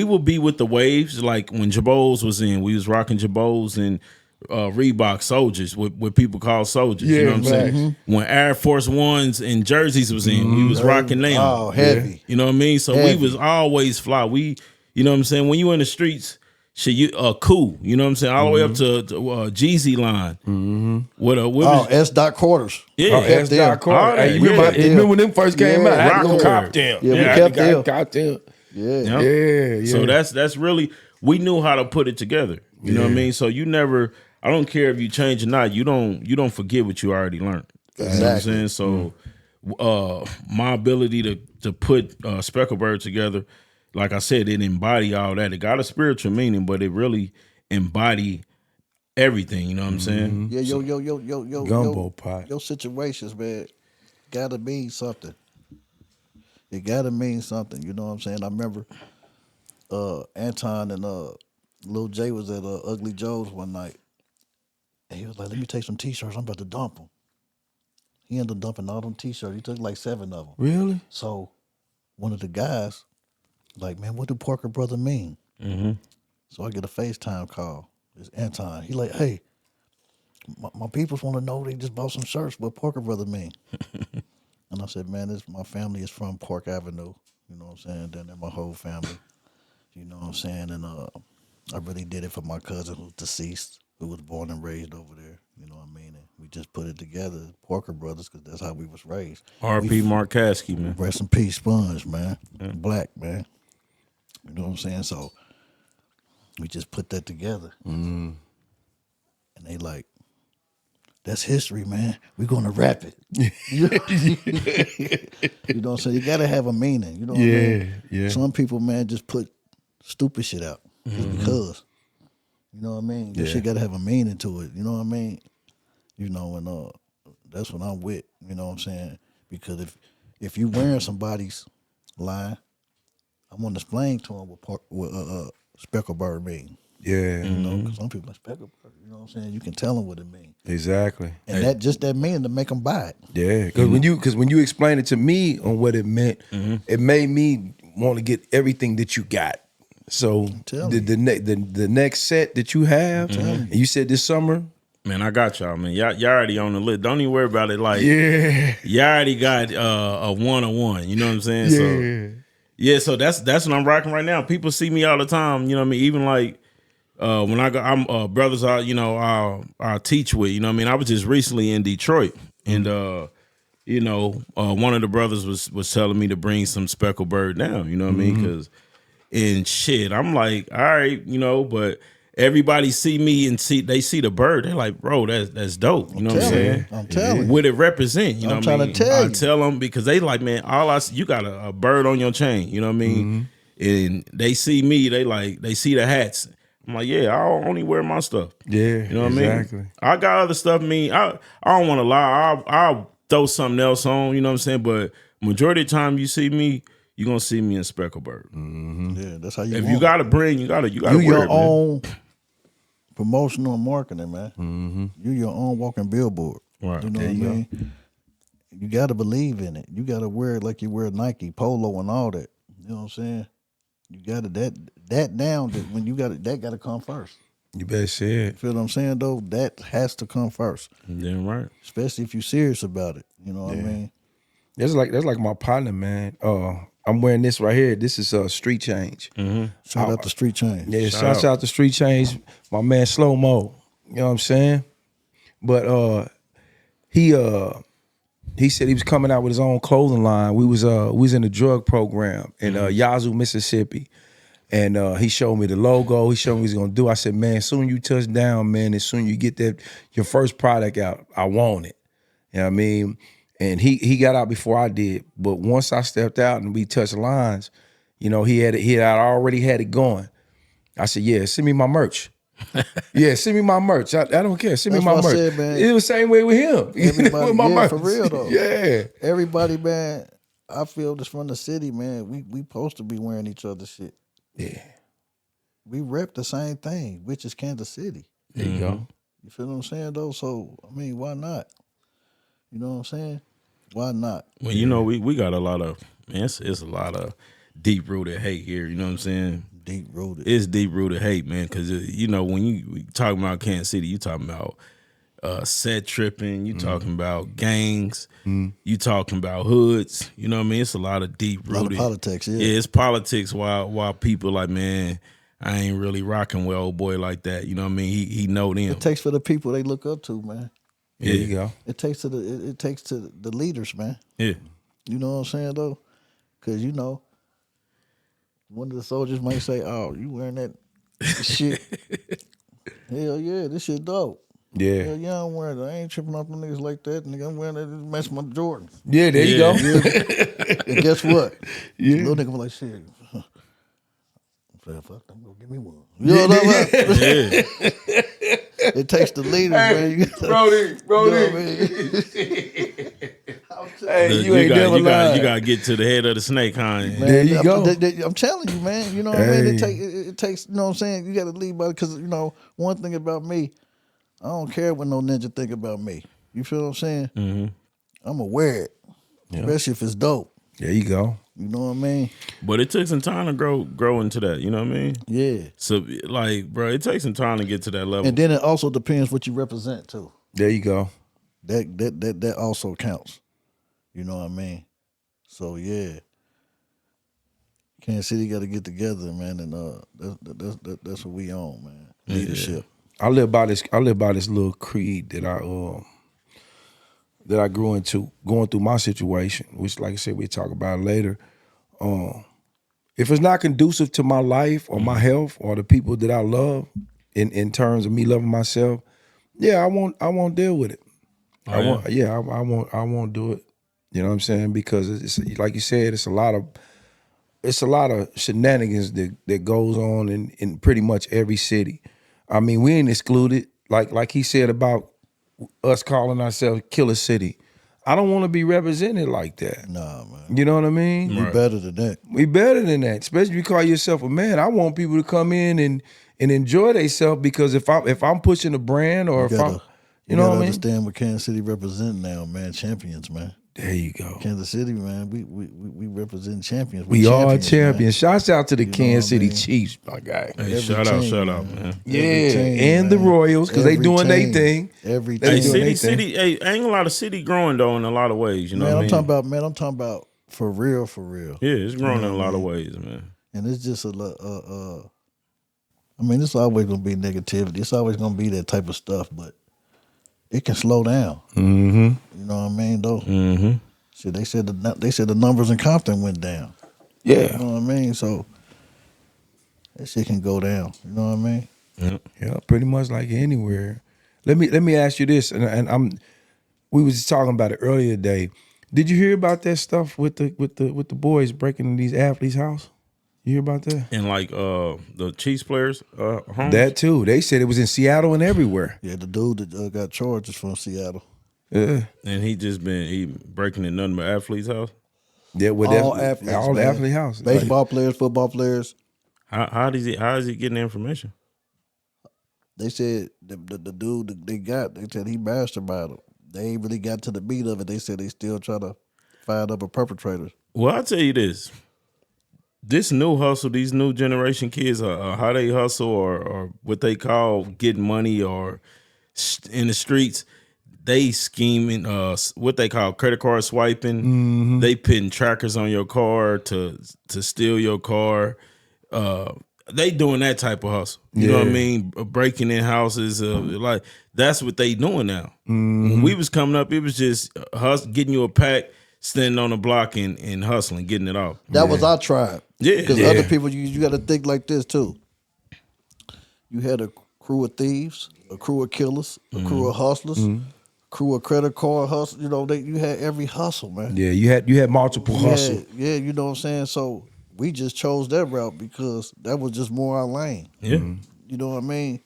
Speaker 3: would be with the waves, like when Jabos was in, we was rocking Jabos and Reebok soldiers, what people call soldiers. You know what I'm saying? When Air Force Ones and jerseys was in, we was rocking them.
Speaker 2: Oh, heavy.
Speaker 3: You know what I mean? So
Speaker 2: Heavy.
Speaker 3: we was always fly. You know what I'm saying? When you in the streets, shit, you cool. You know what I'm saying? All the way up to Jeezy line.
Speaker 2: S. Dot quarters.
Speaker 3: Yeah,
Speaker 1: S. Dot Carter. Hey, remember when them first came out? I had to go cop them.
Speaker 2: Yeah, we kept them.
Speaker 1: Cop them.
Speaker 2: Yeah.
Speaker 1: Yeah.
Speaker 3: So that's really, we knew how to put it together. You know what I mean? So you never, I don't care if you change or not, you don't forget what you already learned.
Speaker 2: Exactly.
Speaker 3: You know what I'm saying? So my ability to put Speckled Bird together, like I said, it embody all that. It got a spiritual meaning, but it really embody everything. You know what I'm saying?
Speaker 2: Yeah,
Speaker 1: Gumbo pot.
Speaker 2: Your situations, man, gotta mean something. It gotta mean something. You know what I'm saying? I remember Anton and Lil J was at Ugly Joe's one night, and he was like, "Let me take some T-shirts. I'm about to dump them." He ended up dumping all them T-shirts. He took like 7 of them.
Speaker 1: Really?
Speaker 2: So one of the guys, like, "Man, what do Parker Brother mean?"
Speaker 3: Mm-hmm.
Speaker 2: So I get a FaceTime call. It's Anton. He like, "Hey, my peoples want to know they just bought some shirts. What Parker Brother mean?" And I said, "Man, my family is from Park Avenue. You know what I'm saying? Then my whole family. You know what I'm saying? And I really did it for my cousin who's deceased, who was born and raised over there. You know what I mean? And we just put it together, Parker Brothers, because that's how we was raised."
Speaker 3: R.P. Markowski, man.
Speaker 2: Rest in peace, Sponge, man. Black, man. You know what I'm saying? So we just put that together. And they like, "That's history, man. We're going to rap it." You know what I'm saying? You got to have a meaning. You know what I mean?
Speaker 1: Yeah.
Speaker 2: Some people, man, just put stupid shit out just because. You know what I mean? This shit got to have a meaning to it. You know what I mean? You know, and that's what I'm with. You know what I'm saying? Because if you wearing somebody's line, I want to explain to them what Speckled Bird mean.
Speaker 1: Yeah.
Speaker 2: You know, because some people like Speckled Bird. You know what I'm saying? You can tell them what it means.
Speaker 1: Exactly.
Speaker 2: And that meaning to make them buy it.
Speaker 1: Yeah, because when you explained it to me on what it meant, it made me want to get everything that you got. So the next set that you have, and you said this summer,
Speaker 3: Man, I got y'all, man. Y'all already on the list. Don't even worry about it. Like,
Speaker 1: yeah,
Speaker 3: y'all already got a 1-on-1. You know what I'm saying? So that's what I'm rocking right now. People see me all the time. You know what I mean? Even like when I'm brothers, I teach with. You know what I mean? I was just recently in Detroit, and one of the brothers was telling me to bring some Speckled Bird down. You know what I mean? And shit, I'm like, all right, but everybody see me and they see the bird. They're like, bro, that's dope. You know what I'm saying?
Speaker 2: I'm telling you.
Speaker 3: What it represent. You know what I mean?
Speaker 2: I'm trying to tell you.
Speaker 3: I tell them because they like, man, you got a bird on your chain. You know what I mean? And they see me, they see the hats. I'm like, yeah, I only wear my stuff.
Speaker 1: Yeah,
Speaker 3: you know what
Speaker 1: exactly.
Speaker 3: I mean? I got other stuff. I don't want to lie. I'll throw something else on. You know what I'm saying? But majority of the time you see me, you're gonna see me in Speckled Bird.
Speaker 2: Yeah, that's how you.
Speaker 3: If you got to bring, you got to wear
Speaker 2: your
Speaker 3: it,
Speaker 2: own promotional and marketing, man. You your own walking billboard.
Speaker 3: Right.
Speaker 2: You know what I mean? You got to believe in it. You got to wear it like you wear Nike, Polo, and all that. You know what I'm saying? You got to that down. That when you got it, that got to come first.
Speaker 1: You better say it.
Speaker 2: You feel what I'm saying though? That has to come first.
Speaker 3: Damn right.
Speaker 2: Especially if you're serious about it. You know what I mean?
Speaker 1: That's like my partner, man. I'm wearing this right here. This is Street Change.
Speaker 2: Shout out to Street Change.
Speaker 1: Yeah, shout out to Street Change. My man Slow Mo. You know what I'm saying? But he said he was coming out with his own clothing line. We was in a drug program in Yazoo, Mississippi. And he showed me the logo. He showed me what he's gonna do. I said, man, soon you touch down, man, as soon you get your first product out, I want it. You know what I mean? And he got out before I did. But once I stepped out and we touched lines, he had already had it going. I said, yeah, send me my merch. Yeah, send me my merch. I don't care. Send me my merch.
Speaker 2: Said, man,
Speaker 1: it was the same way with him.
Speaker 2: Everybody,
Speaker 1: with my merch.
Speaker 2: for real though.
Speaker 1: Yeah.
Speaker 2: Everybody, man, I feel this from the city, man. We supposed to be wearing each other's shit.
Speaker 1: Yeah.
Speaker 2: We rep the same thing, which is Kansas City.
Speaker 1: There you go.
Speaker 2: You feel what I'm saying though? So I mean, why not? You know what I'm saying? Why not?
Speaker 3: Well, we got a lot of, man, it's a lot of deep-rooted hate here, you know what I'm saying?
Speaker 2: Deep-rooted.
Speaker 3: It's deep-rooted hate, man, because, when you talking about Kansas City, you talking about set tripping, you talking about gangs, you talking about hoods, you know what I mean? It's a lot of deep-rooted.
Speaker 2: A lot of politics, yeah.
Speaker 3: Yeah, it's politics while people like, man, I ain't really rocking with old boy like that, you know what I mean? He know them.
Speaker 2: It takes for the people they look up to, man.
Speaker 1: There you go.
Speaker 2: It takes to the leaders, man.
Speaker 3: Yeah.
Speaker 2: You know what I'm saying though? Because one of the soldiers might say, "Oh, you wearing that shit? Hell yeah, this shit dope."
Speaker 1: Yeah.
Speaker 2: Hell yeah, I'm wearing it. I ain't tripping off them niggas like that. Nigga, I'm wearing that. It match my Jordans.
Speaker 1: Yeah, there you go.
Speaker 2: And guess what?
Speaker 1: Yeah.
Speaker 2: Little nigga was like, shit. Fuck, I'm gonna give me one. You know what I'm saying?
Speaker 3: Yeah.
Speaker 2: It takes the leaders, man.
Speaker 1: Brody.
Speaker 2: You know what I mean? I'm
Speaker 1: Hey, you ain't never lied.
Speaker 3: You gotta get to the head of the snake, huh?
Speaker 2: Man,
Speaker 1: There you go.
Speaker 2: I'm telling you, man. You know what I mean? It takes. You know what I'm saying? You got to lead by, because one thing about me, I don't care what no ninja think about me. You feel what I'm saying?
Speaker 3: Mm-hmm.
Speaker 2: I'm gonna wear it, especially if it's dope.
Speaker 1: There you go.
Speaker 2: You know what I mean?
Speaker 3: But it took some time to grow into that. You know what I mean?
Speaker 2: Yeah.
Speaker 3: So like, bro, it takes some time to get to that level.
Speaker 2: And then it also depends what you represent too.
Speaker 1: There you go.
Speaker 2: That also counts. You know what I mean? So yeah, Kansas City got to get together, man, and that's what we on, man. Leadership.
Speaker 1: I live by this little creed that I grew into going through my situation, which, like I said, we'll talk about it later. If it's not conducive to my life or my health or the people that I love in terms of me loving myself, I won't deal with it. I won't do it. You know what I'm saying? Because it's like you said, it's a lot of shenanigans that goes on in pretty much every city. I mean, we ain't excluded. Like he said about us calling ourselves Killer City. I don't want to be represented like that.
Speaker 2: Nah, man.
Speaker 1: You know what I mean?
Speaker 2: We better than that.
Speaker 1: We better than that. Especially if you call yourself a man. I want people to come in and enjoy themselves, because if I'm pushing a brand or if I'm, you know what I mean?
Speaker 2: Understand what Kansas City represent now, man. Champions, man.
Speaker 1: There you go.
Speaker 2: Kansas City, man. We represent champions.
Speaker 1: We are champions.
Speaker 2: Man.
Speaker 1: Shouts out to the Kansas City Chiefs, my guy.
Speaker 3: Hey, shout out, man.
Speaker 1: Yeah, and the Royals, because they doing their thing.
Speaker 2: Every
Speaker 3: Hey,
Speaker 2: team.
Speaker 3: City. Hey, ain't a lot of city growing though in a lot of ways. You know
Speaker 2: Man,
Speaker 3: what I mean?
Speaker 2: I'm talking about for real, for real.
Speaker 3: Yeah, it's growing in a lot of ways, man.
Speaker 2: And it's just I mean, it's always gonna be negativity. It's always gonna be that type of stuff, but it can slow down.
Speaker 1: Mm-hmm.
Speaker 2: You know what I mean, though.
Speaker 3: Mm-hmm.
Speaker 2: Shit, they said the numbers in Compton went down.
Speaker 1: Yeah.
Speaker 2: You know what I mean? So that shit can go down. You know what I mean?
Speaker 1: Yeah, pretty much like anywhere. Let me ask you this, and we was talking about it earlier today. Did you hear about that stuff with the boys breaking into these athletes' house? You hear about that?
Speaker 3: And like the Chiefs players, homes?
Speaker 1: That too. They said it was in Seattle and everywhere.
Speaker 2: Yeah, the dude that got charged is from Seattle.
Speaker 1: Yeah.
Speaker 3: And he breaking in nothing but athletes' house.
Speaker 1: Yeah, with
Speaker 2: All athletes,
Speaker 1: all
Speaker 2: man.
Speaker 1: athlete house.
Speaker 2: Baseball players, football players.
Speaker 3: How is he getting the information?
Speaker 2: They said the dude they said he masterminded them. They ain't really got to the meat of it. They said they still trying to find other perpetrators.
Speaker 3: Well, I'll tell you this new hustle, these new generation kids, how they hustle or what they call getting money or in the streets, they scheming, what they call credit card swiping. Mm-hmm. They putting trackers on your car to steal your car. They doing that type of hustle. You know what I mean? Breaking in houses, like that's what they doing now. Mm-hmm. When we was coming up, it was just getting you a pack, standing on the block and hustling, getting it off.
Speaker 2: That was our tribe.
Speaker 3: Yeah,
Speaker 2: because other people, you got to think like this too. You had a crew of thieves, a crew of killers, a crew of hustlers, a crew of credit card hustlers. You know, you had every hustle, man.
Speaker 1: Yeah, you had multiple hustle.
Speaker 2: Yeah, you know what I'm saying. So we just chose that route because that was just more our lane.
Speaker 3: Yeah,
Speaker 2: you know what I mean.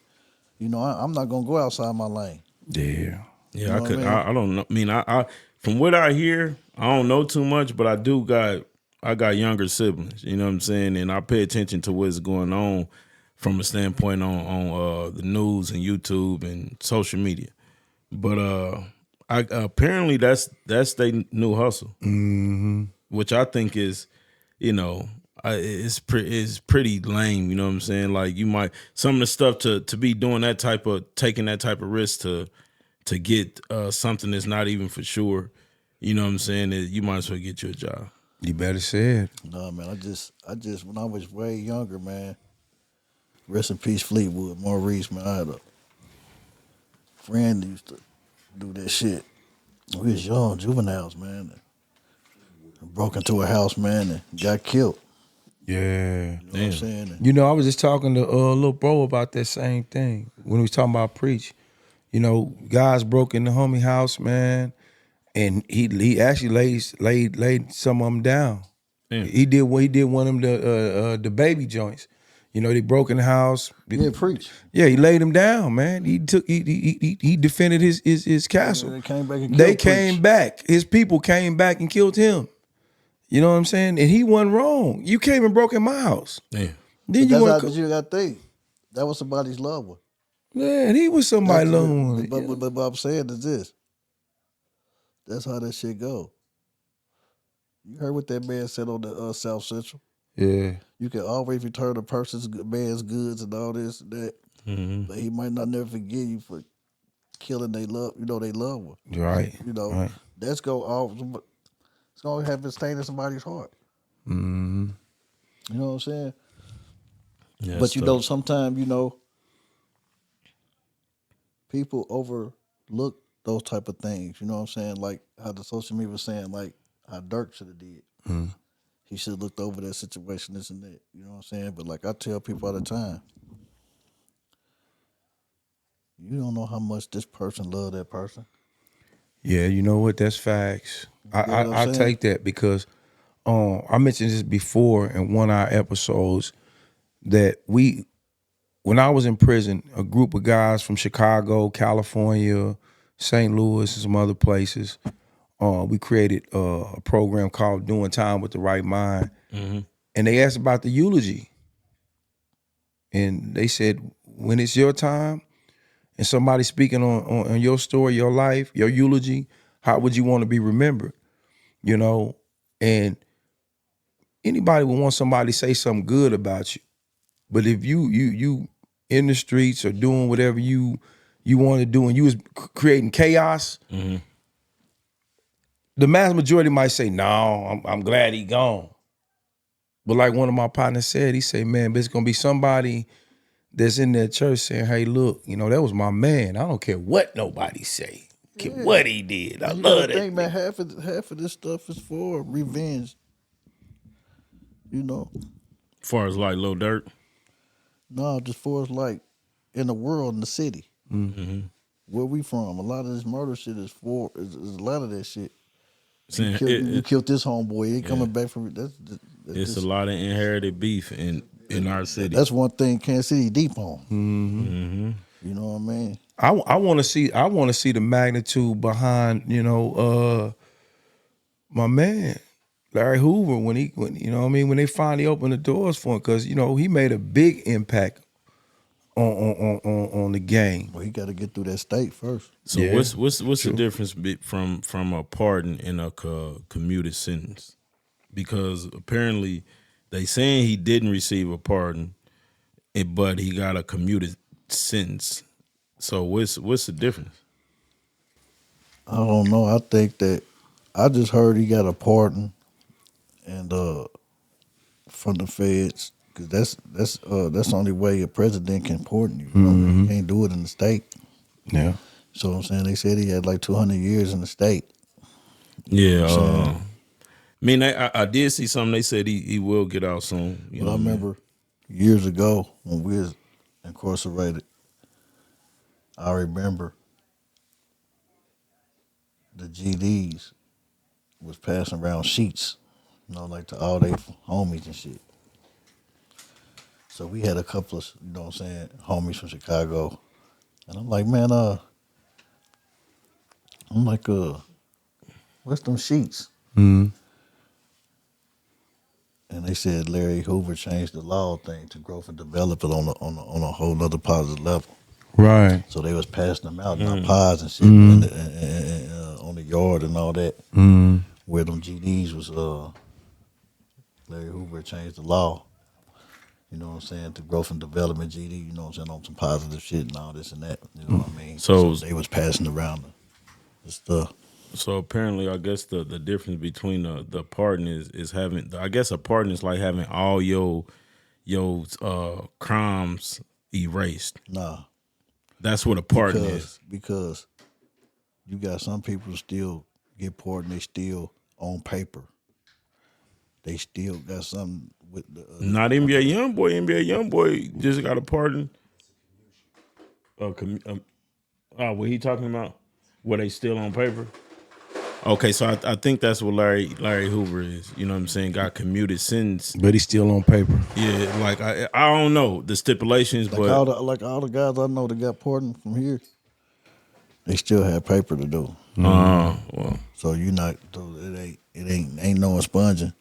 Speaker 2: You know, I'm not gonna go outside my lane.
Speaker 1: Yeah,
Speaker 3: you know I don't know. I mean, I from what I hear, I don't know too much, but I got younger siblings. You know what I'm saying, and I pay attention to what's going on from a standpoint on the news and YouTube and social media. But apparently that's their new hustle, which I think is, you know, it's pretty lame. You know what I'm saying? Like you might some of the stuff to be doing taking that type of risk to get something that's not even for sure. You know what I'm saying? That you might as well get you a job.
Speaker 1: You better say it.
Speaker 2: No, man. I just when I was way younger, man. Rest in peace, Fleetwood, Maurice, man. I had a friend that used to do that shit. We was young, juveniles, man. And broke into a house, man, and got killed.
Speaker 1: Yeah.
Speaker 2: You know what I'm saying?
Speaker 1: You know, I was just talking to little bro about that same thing when we was talking about preach. You know, guys broke in the homie house, man, and he actually laid some of them down. Yeah. He did one of them the baby joints. They broke in the house.
Speaker 2: Yeah, preach.
Speaker 1: Yeah, he laid him down, man. He defended his castle.
Speaker 2: They came back and
Speaker 1: They
Speaker 2: killed
Speaker 1: came
Speaker 2: Preach.
Speaker 1: back. His people came back and killed him. You know what I'm saying? And he wasn't wrong. You came and broke in my house.
Speaker 3: Yeah.
Speaker 1: Then
Speaker 2: But you got to think. That was somebody's loved one.
Speaker 1: Man, he was somebody's loved one.
Speaker 2: But what I'm saying is this. That's how that shit go. You heard what that man said on the South Central?
Speaker 1: Yeah.
Speaker 2: You can always return a man's goods and all this and that, but he might not never forgive you for killing they loved one.
Speaker 1: Right. Right.
Speaker 2: That's it's gonna have a stain in somebody's heart.
Speaker 1: Mm-hmm.
Speaker 2: You know what I'm saying?
Speaker 3: Yeah,
Speaker 2: but sometimes people overlook those type of things. You know what I'm saying? Like how the social media was saying, like how Dirk should have did.
Speaker 1: Mm-hmm.
Speaker 2: He should have looked over that situation, this and that. You know what I'm saying? But like I tell people all the time, you don't know how much this person loved that person.
Speaker 1: Yeah, you know what? That's facts. I
Speaker 2: saying?
Speaker 1: take that because I mentioned this before in one of our episodes that when I was in prison, a group of guys from Chicago, California, St. Louis, and some other places, we created a program called Doing Time with the Right Mind. Mm-hmm. And they asked about the eulogy. And they said, when it's your time and somebody speaking on your story, your life, your eulogy, how would you want to be remembered? And anybody would want somebody to say something good about you. But if you in the streets or doing whatever you want to do and you was creating chaos, mm-hmm. the mass majority might say, no, I'm glad he gone. But like one of my partners said, he said, man, but it's going to be somebody that's in that church saying, hey, look, that was my man. I don't care what nobody say. I don't care what he did. I love that thing.
Speaker 2: Man, half of this stuff is for revenge. As
Speaker 3: far as like Lil Durk?
Speaker 2: No, just for like in the world, in the city.
Speaker 3: Mm-hmm.
Speaker 2: Where we from, a lot of this murder shit is a lot of that shit.
Speaker 3: Saying
Speaker 2: you killed this homeboy. He ain't coming back from it.
Speaker 3: It's a lot of inherited beef in our city.
Speaker 2: That's one thing Kansas City deep on.
Speaker 1: Mm-hmm. Mm-hmm.
Speaker 2: You know what I mean?
Speaker 1: I want to see the magnitude behind my man Larry Hoover when they finally opened the doors for him, because he made a big impact on the game.
Speaker 2: Well, he got to get through that state first.
Speaker 3: So what's the difference from a pardon and a commuted sentence? Because apparently they saying he didn't receive a pardon, but he got a commuted sentence. So what's the difference?
Speaker 2: I don't know. I think that I just heard he got a pardon, and from the feds, because that's the only way a president can pardon you.
Speaker 1: Mm-hmm.
Speaker 2: You can't do it in the state.
Speaker 1: Yeah.
Speaker 2: So I'm saying they said he had like 200 years in the state.
Speaker 3: Yeah. I did see something. They said he will get out soon.
Speaker 2: But I remember years ago when we was incarcerated, I remember the GDs was passing around sheets, like to all their homies and shit. So we had a couple of, homies from Chicago. And I'm like, man, what's them sheets?
Speaker 1: Mm-hmm.
Speaker 2: And they said Larry Hoover changed the law thing to growth and development on a whole nother positive level.
Speaker 1: Right.
Speaker 2: So they was passing them out in our pods and shit, and on the yard and all that. Mm-hmm. Where them GDs was, Larry Hoover changed the law. You know what I'm saying? To growth and development GD, you know what I'm saying, on some positive shit and all this and that. You know what I mean? So they was passing around the stuff.
Speaker 3: So apparently, I guess the difference between the pardon is having, I guess a pardon is like having all your crimes erased.
Speaker 2: Nah.
Speaker 3: That's what a pardon is.
Speaker 2: Because you got some people still get pardoned, they still on paper. They still got something with the
Speaker 3: not NBA Youngboy. NBA Youngboy just got a pardon. What he talking about? Were they still on paper? Okay, so I think that's what Larry Hoover is. You know what I'm saying? Got commuted sentence.
Speaker 1: But he's still on paper.
Speaker 3: Yeah, like I don't know the stipulations,
Speaker 2: Like
Speaker 3: but
Speaker 2: all the guys I know that got pardoned from here, they still have paper to do.
Speaker 3: well,
Speaker 2: So it ain't no expunging.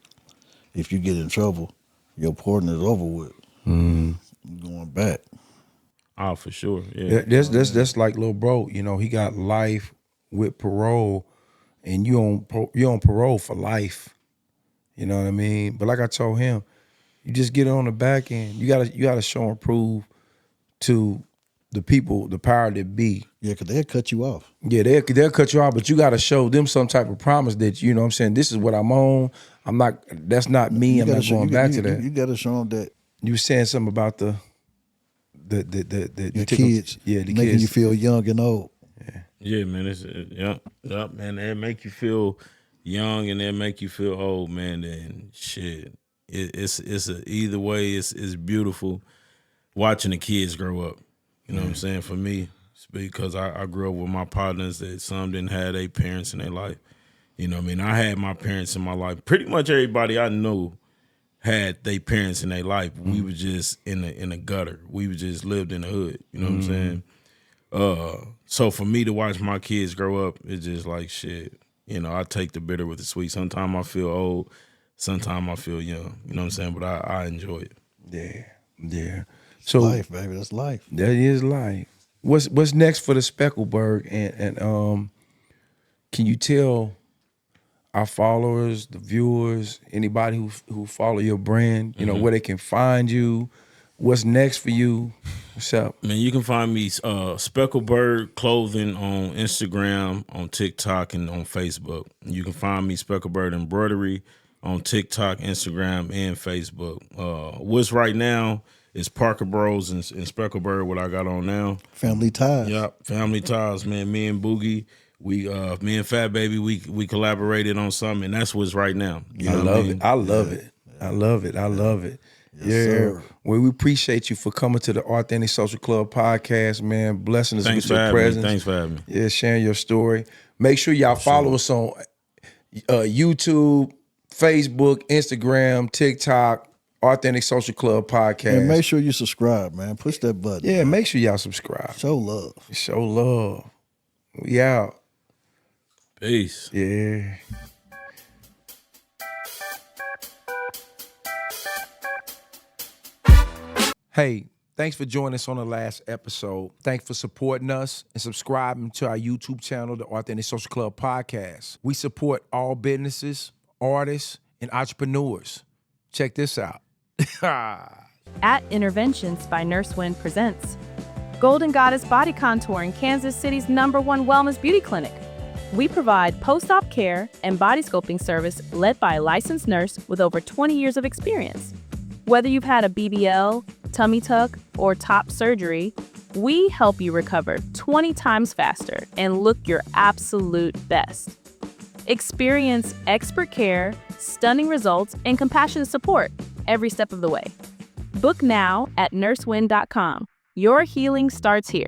Speaker 2: If you get in trouble, your pardon is over with. You're going back.
Speaker 3: oh, for sure. Yeah.
Speaker 1: That's like little bro. You know, he got life with parole, and you on parole for life. You know what I mean? But like I told him, you just get it on the back end. You gotta show and prove to the people, the power that be.
Speaker 2: Yeah, because they'll cut you off.
Speaker 1: Yeah, they'll cut you off, but you gotta show them some type of promise that, you know what I'm saying, this is what I'm on. That's not me. I'm not going back to that.
Speaker 2: You got to show them that.
Speaker 1: You were saying something about the
Speaker 2: kids.
Speaker 1: Yeah, the
Speaker 2: making
Speaker 1: kids.
Speaker 2: you feel young and old.
Speaker 3: Yeah, man. Yep, man. They make you feel young and they make you feel old, man. And shit, either way, it's beautiful watching the kids grow up. You know what I'm saying? For me, it's because I grew up with my partners that some didn't have their parents in their life. You know what I mean? I had my parents in my life. Pretty much everybody I knew had their parents in their life. We were just in the gutter. We just lived in the hood. You know what I'm saying? So for me to watch my kids grow up, it's just like shit. You know, I take the bitter with the sweet. Sometimes I feel old. Sometimes I feel young. You know what I'm saying? But I enjoy it.
Speaker 1: Yeah. So
Speaker 2: Life, baby. That's life.
Speaker 1: that is life. What's next for the Speckled Bird? And can you tell our followers, the viewers, anybody who follow your brand, you know, where they can find you? What's next for you? What's up?
Speaker 3: Man, you can find me Speckled Bird Clothing on Instagram, on TikTok, and on Facebook. You can find me Speckled Bird Embroidery on TikTok, Instagram, and Facebook. What's right now is Parker Bros and Speckled Bird, what I got on now.
Speaker 2: Family ties.
Speaker 3: Yep, Family Ties, man. Me and Boogie, me and Fat Baby, we collaborated on something, and that's what's right now. You know what I mean?
Speaker 1: I love it.
Speaker 2: Yes, sir.
Speaker 1: Well, we appreciate you for coming to the Authentic Social Club podcast, man. Blessing us
Speaker 3: Thanks
Speaker 1: with
Speaker 3: for
Speaker 1: your
Speaker 3: having me.
Speaker 1: presence.
Speaker 3: Thanks for having me.
Speaker 1: Yeah, sharing your story. Make sure y'all follow us on YouTube, Facebook, Instagram, TikTok, Authentic Social Club podcast.
Speaker 2: And make sure you subscribe, man. Push that button.
Speaker 1: Yeah, make sure y'all subscribe.
Speaker 2: Show love.
Speaker 1: Show love. We out.
Speaker 3: Peace.
Speaker 1: Yeah. Hey, thanks for joining us on the last episode. Thanks for supporting us and subscribing to our YouTube channel, the Authentic Social Club Podcast. We support all businesses, artists, and entrepreneurs. Check this out.
Speaker 4: At Interventions by Nurse Wynn presents Golden Goddess Body Contouring, Kansas City's #1 wellness beauty clinic. We provide post-op care and body sculpting service led by a licensed nurse with over 20 years of experience. Whether you've had a BBL, tummy tuck, or top surgery, we help you recover 20 times faster and look your absolute best. Experience expert care, stunning results, and compassionate support every step of the way. Book now at nursewin.com. Your healing starts here.